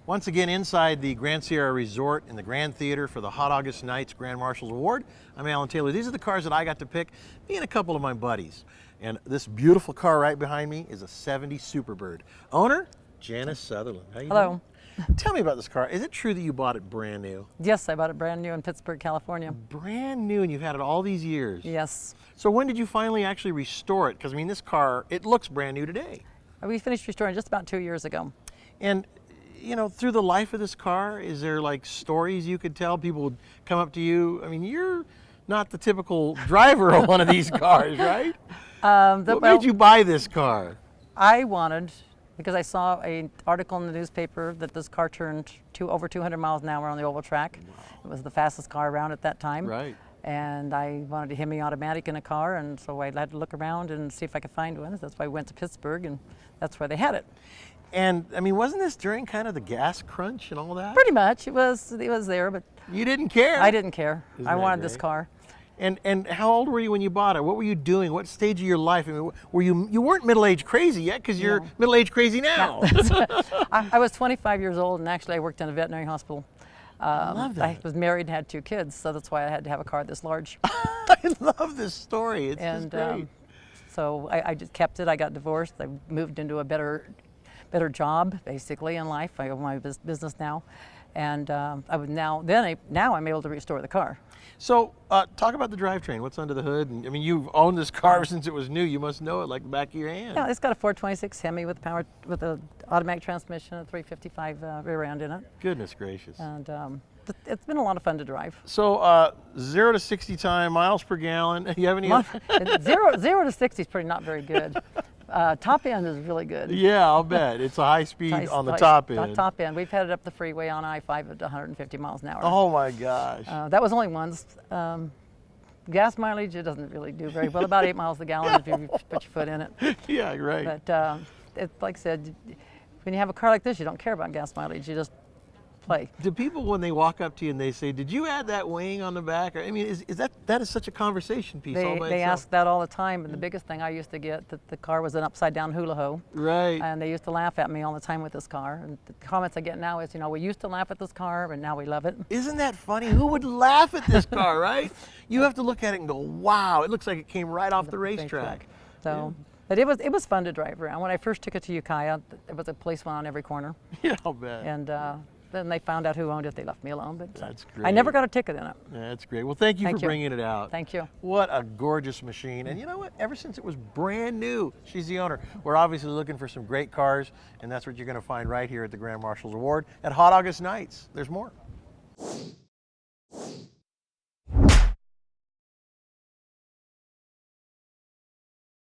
Once again, inside the Grand Sierra Resort in the Grand Theater for the Hot August Nights Grand Marshals Award. I'm Alan Taylor. These are the cars that I got to pick, me and a couple of my buddies. And this beautiful car right behind me is a 70 Superbird. Owner, Janice Sutherland. How you Hello. doing? Tell me about this car. Is it true that you bought it brand new? Yes, I bought it brand new in Pittsburgh, California. Brand new, and you've had it all these years. Yes. So when did you finally actually restore it? Because I mean, this car, it looks brand new today. We finished restoring just about 2 years ago. And you know, through the life of this car, is there like stories you could tell? People would come up to you. I mean, you're not the typical driver of one of these cars, right? What made you buy this car? I wanted, because I saw an article in the newspaper that this car turned over 200 miles an hour on the oval track. Wow. It was the fastest car around at that time. Right. And I wanted a Hemi automatic in a car, and so I had to look around and see if I could find one. That's why I went to Pittsburgh, and that's where they had it. And I mean, wasn't this during kind of the gas crunch and all that? Pretty much. It was there, but you didn't care. I didn't care. Isn't I that wanted great? this car. And how old were you when you bought it? What were you doing? What stage of your life? I mean, were you weren't middle-aged crazy yet, because you're middle-aged crazy now. I was 25 years old, and actually I worked in a veterinary hospital. I love that. I was married and had 2 kids, so that's why I had to have a car this large. I love this story. It's just great. So I just kept it. I got divorced. I moved into a better job, basically, in life. I own my business now, and now I'm able to restore the car. So talk about the drivetrain. What's under the hood? And, I mean, you've owned this car since it was new. You must know it like the back of your hand. Yeah, it's got a 426 Hemi with an automatic transmission, a 355 rear end in it. Goodness gracious. And it's been a lot of fun to drive. So 0 to 60 time, miles per gallon. You have any? Zero to 60 is pretty not very good. Top end is really good. Yeah, I'll bet. It's a high speed on the top end. Top end. We've had it up the freeway on I-5 at 150 miles an hour. Oh my gosh. That was only once. Gas mileage, it doesn't really do very well. About 8 miles a gallon if you put your foot in it. Yeah, right. But it's like I said, when you have a car like this, you don't care about gas mileage. You just play. Do people, when they walk up to you and they say, "Did you add that wing on the back?" Or, I mean, is that is such a conversation piece all by They itself. ask that all the time, and the biggest thing I used to get that the car was an upside down hula ho. Right. And they used to laugh at me all the time with this car. And the comments I get now is, you know, we used to laugh at this car, and now we love it. Isn't that funny? Who would laugh at this car, right? You have to look at it and go, "Wow, it looks like it came right off the racetrack." So, but it was fun to drive around. When I first took it to Ukiah, there was a policeman on every corner. Yeah, I'll bet. And then they found out who owned it. They left me alone. But That's great. I never got a ticket in it. That's great. Well, thank you for bringing it out. Thank you. What a gorgeous machine. And you know what? Ever since it was brand new, she's the owner. We're obviously looking for some great cars, and that's what you're going to find right here at the Grand Marshals Award at Hot August Nights. There's more.